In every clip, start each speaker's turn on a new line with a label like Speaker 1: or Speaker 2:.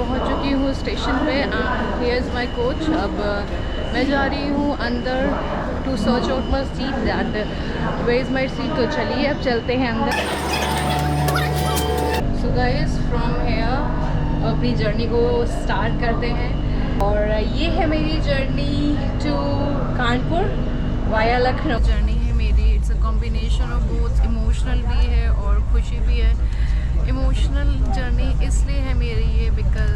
Speaker 1: पहुंच चुकी हूँ स्टेशन पे। Here is my coach. अब मैं जा रही हूँ अंदर to search out my seat that where is my seat. तो चलिए अब चलते हैं अंदर। सो गाइस फ्रॉम हियर अपनी जर्नी को स्टार्ट करते हैं और ये है मेरी journey to Kanpur via Lucknow. Journey है मेरी, it's a combination of both, emotional भी है और खुशी भी है। इमोशनल जर्नी इसलिए है मेरी ये because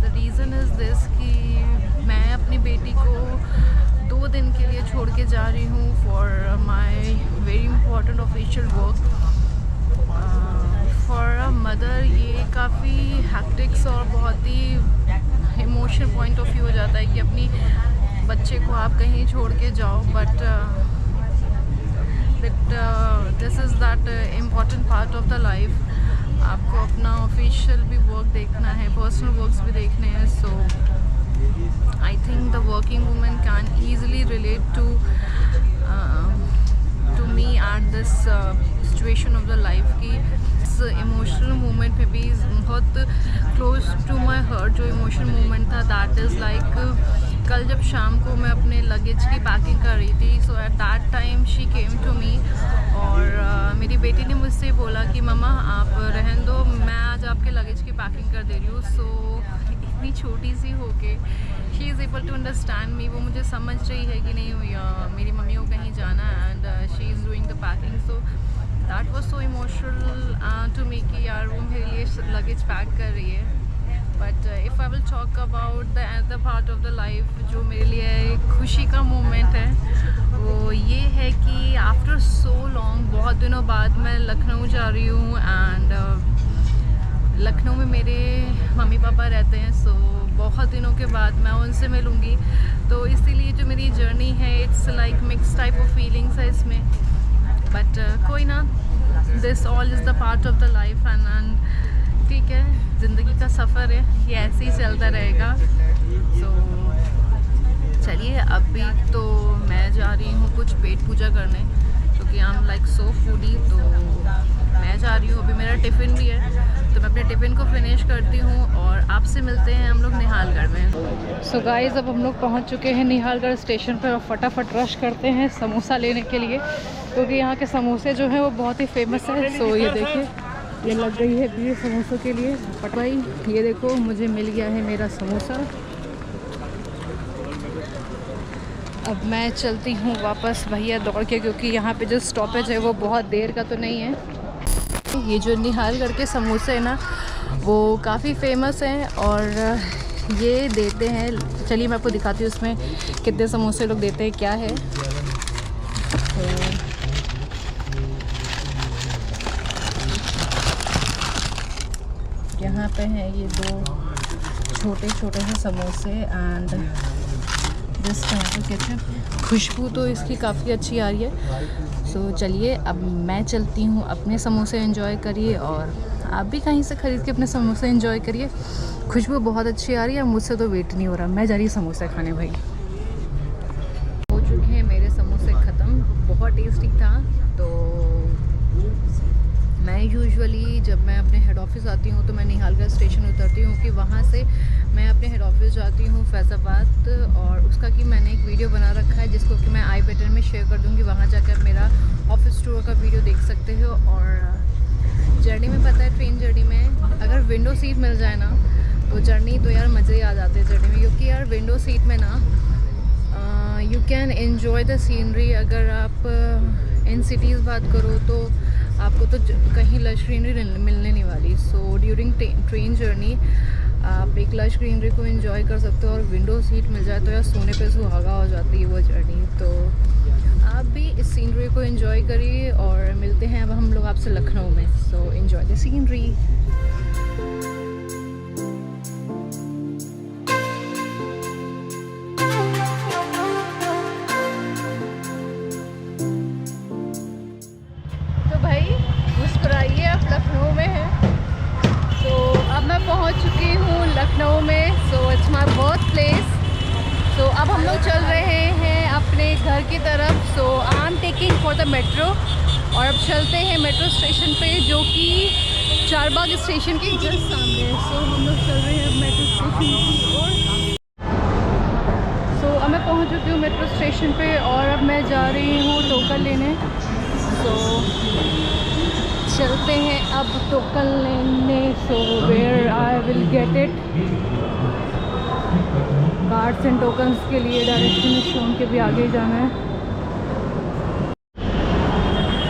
Speaker 1: the reason is this कि मैं अपनी बेटी को 2 दिन के लिए छोड़ के जा रही हूँ for my very important official work. For a mother ये काफ़ी हैक्टिक्स और बहुत ही इमोशनल पॉइंट ऑफ व्यू हो जाता है कि अपनी बच्चे को आप कहीं छोड़ के जाओ, but this is that important part of the life. आपको अपना ऑफिशियल भी वर्क देखना है, पर्सनल वर्क्स भी देखने हैं। So I think the working women can easily relate to me at this situation of the life की इस इमोशनल मोमेंट पे भी बहुत क्लोज टू माई हार्ट। जो इमोशनल मोमेंट था दैट इज़ लाइक कल जब शाम को मैं अपने लगेज की पैकिंग कर रही थी। So at that time she came to me और मेरी बेटी ने मुझसे बोला कि मम्मा आप रहने दो, मैं आज आपके लगेज की पैकिंग कर दे रही हूँ। सो इतनी छोटी सी होके she is able to understand me. वो मुझे समझ रही है कि नहीं मेरी मम्मी को कहीं जाना है and she is doing the packing. So that was so emotional to me कि यार वो मेरे लिए लगेज पैक कर रही है। But if I will talk about the other part of the life, जो मेरे लिए खुशी का मोमेंट है वो ये है कि आफ्टर सो लॉन्ग, बहुत दिनों बाद मैं लखनऊ जा रही हूँ एंड लखनऊ में मेरे मम्मी पापा रहते हैं। सो बहुत दिनों के बाद मैं उनसे मिलूँगी, तो इसीलिए जो मेरी जर्नी है it's like mix type of feelings है इसमें। बट कोई ना, this all is the part of the life and ठीक है, ज़िंदगी का सफ़र है, ये ऐसे ही चलता रहेगा। सो चलिए अभी तो मैं जा रही हूँ कुछ पेट पूजा करने, क्योंकि I am like so foodie. तो मैं जा रही हूँ, अभी मेरा टिफ़िन भी है, तो मैं अपने टिफ़िन को फिनिश करती हूँ और आपसे मिलते हैं हम लोग निहालगढ़ में। सो गाइस अब हम लोग पहुँच चुके हैं निहालगढ़ स्टेशन पर और फटाफट रश करते हैं समोसा लेने के लिए, क्योंकि यहाँ के समोसे जो हैं वो बहुत ही फेमस है। सो ये देखिए, ये लग गई है भीड़ समोसों के लिए। बट भाई ये देखो, मुझे मिल गया है मेरा समोसा। अब मैं चलती हूँ वापस भैया दौड़ के, क्योंकि यहाँ पे जो स्टॉपेज है वो बहुत देर का तो नहीं है। ये जो निहालगढ़ के समोसे हैं ना वो काफ़ी फेमस हैं और ये देते हैं, चलिए मैं आपको दिखाती हूँ उसमें कितने समोसे लोग देते हैं, क्या है। यहाँ पे हैं ये 2 छोटे छोटे से समोसे एंड दिस टमाटो केचप। खुशबू तो इसकी काफ़ी अच्छी आ रही है। सो चलिए अब मैं चलती हूँ, अपने समोसे एंजॉय करिए और आप भी कहीं से ख़रीद के अपने समोसे एंजॉय करिए। खुशबू बहुत अच्छी आ रही है, मुझसे तो वेट नहीं हो रहा, मैं जा रही समोसे खाने। भाई हो चुके हैं मेरे समोसे ख़त्म, बहुत टेस्टी था। तो मैं यूजुअली जब मैं अपने हेड ऑफ़िस आती हूँ तो मैं निहालगढ़ स्टेशन उतरती हूँ कि वहाँ से मैं अपने हेड ऑफ़िस जाती हूँ फैज़ाबाद, और उसका कि मैंने एक वीडियो बना रखा है जिसको कि मैं आई बटन में शेयर कर दूँगी। वहाँ जाकर मेरा ऑफिस टूर का वीडियो देख सकते हो। और जर्नी में पता है, ट्रेन जर्नी में अगर विंडो सीट मिल जाए ना तो जर्नी तो यार मज़े ही आ जाते हैं जर्नी में, क्योंकि यार विंडो सीट में ना you can enjoy the scenery. अगर आप इन सिटीज़ बात करो तो आपको तो कहीं लश ग्रीनरी मिलने नहीं वाली। सो ड्यूरिंग ट्रेन जर्नी आप एक लश ग्रीनरी को एंजॉय कर सकते हो, और विंडो सीट मिल जाए तो यार सोने पे सुहागा हो जाती है वो जर्नी। तो आप भी इस सीनरी को एंजॉय करिए और मिलते हैं अब हम लोग आपसे लखनऊ में। So enjoy the scenery. Lucknow में है, तो अब मैं पहुंच चुकी हूँ लखनऊ में। So it's my birth place. So अब हम लोग चल रहे हैं अपने घर की तरफ। So I am taking for the metro, और अब चलते हैं मेट्रो स्टेशन पे, जो कि चारबाग स्टेशन के जस्ट सामने। सो हम लोग चल रहे हैं मेट्रो स्टेशन की ओर। सो अब मैं पहुंच चुकी हूँ मेट्रो स्टेशन पे और अब मैं जा रही हूँ टोकन लेने। सो चलते हैं अब टोकन लेने। So where I will get it. Cards and tokens के लिए डायरेक्शन शोन के भी आगे ही जाना है।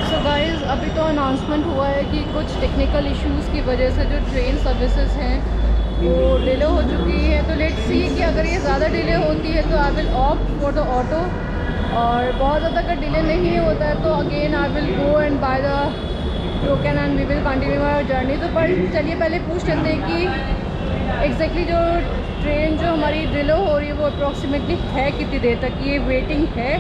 Speaker 1: सो गाइस अभी तो अनाउंसमेंट हुआ है कि कुछ टेक्निकल इश्यूज़ की वजह से जो ट्रेन सर्विसेज हैं वो डिले हो चुकी है। तो लेट्स सी कि अगर ये ज़्यादा डिले होती है तो I will opt for the auto, और बहुत ज़्यादा अगर डिले नहीं होता है तो again I will go and buy the token and we will continue our journey. तो पर चलिए पहले पूछ लेते हैं कि एग्जैक्टली जो ट्रेन जो हमारी डिले हो रही है वो अप्रॉक्सीमेटली है कितनी देर तक, ये वेटिंग है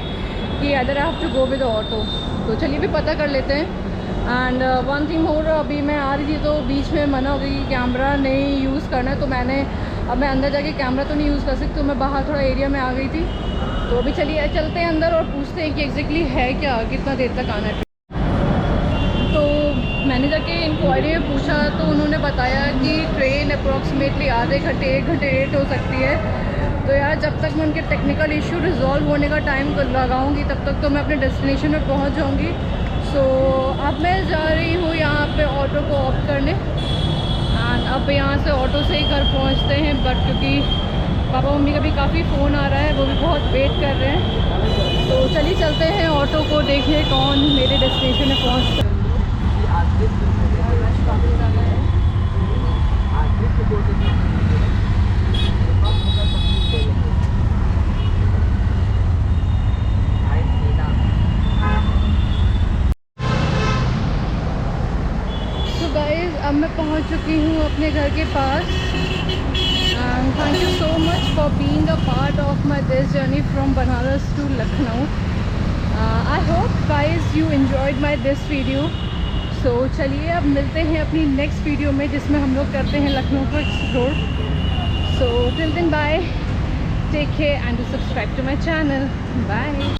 Speaker 1: कि other I have to go with auto. तो चलिए भी पता कर लेते हैं। एंड वन थिंग मोर, अभी मैं आ रही थी तो बीच में मना हो गई कि कैमरा नहीं यूज़ करना है, तो अब मैं अंदर जाके कैमरा तो नहीं यूज़ कर सकती, तो मैं बाहर थोड़ा एरिया में आ गई थी। तो अभी चलिए चलते हैं अंदर और पूछते हैं कि एग्जैक्टली है क्या, कितना देर तक आना है। तो मैंने जाके इंक्वायरी में पूछा तो उन्होंने बताया कि ट्रेन अप्रॉक्सीमेटली आधे घंटे 1 घंटे लेट हो सकती है। तो यार जब तक मैं उनके टेक्निकल इशू रिजॉल्व होने का टाइम लगाऊंगी तब तक तो मैं अपने डेस्टिनेशन में पहुंच जाऊंगी। सो अब मैं जा रही हूँ यहाँ पे ऑटो को ऑप्ट करने। एंड अब यहाँ से ऑटो से ही घर पहुँचते हैं, बट क्योंकि पापा मम्मी का भी काफ़ी फ़ोन आ रहा है, वो भी बहुत वेट कर रहे हैं। तो चलिए चलते हैं ऑटो को, देखिए कौन मेरे डेस्टिनेशन में पहुँचता है। अब मैं पहुंच चुकी हूँ अपने घर के पास। Thank you so much for being a part of my this journey from Banaras to Lucknow. I hope guys you enjoyed my this video. So चलिए अब मिलते हैं अपनी नेक्स्ट वीडियो में जिसमें हम लोग करते हैं लखनऊ को explore. So till then bye, take care and do subscribe to my channel. Bye.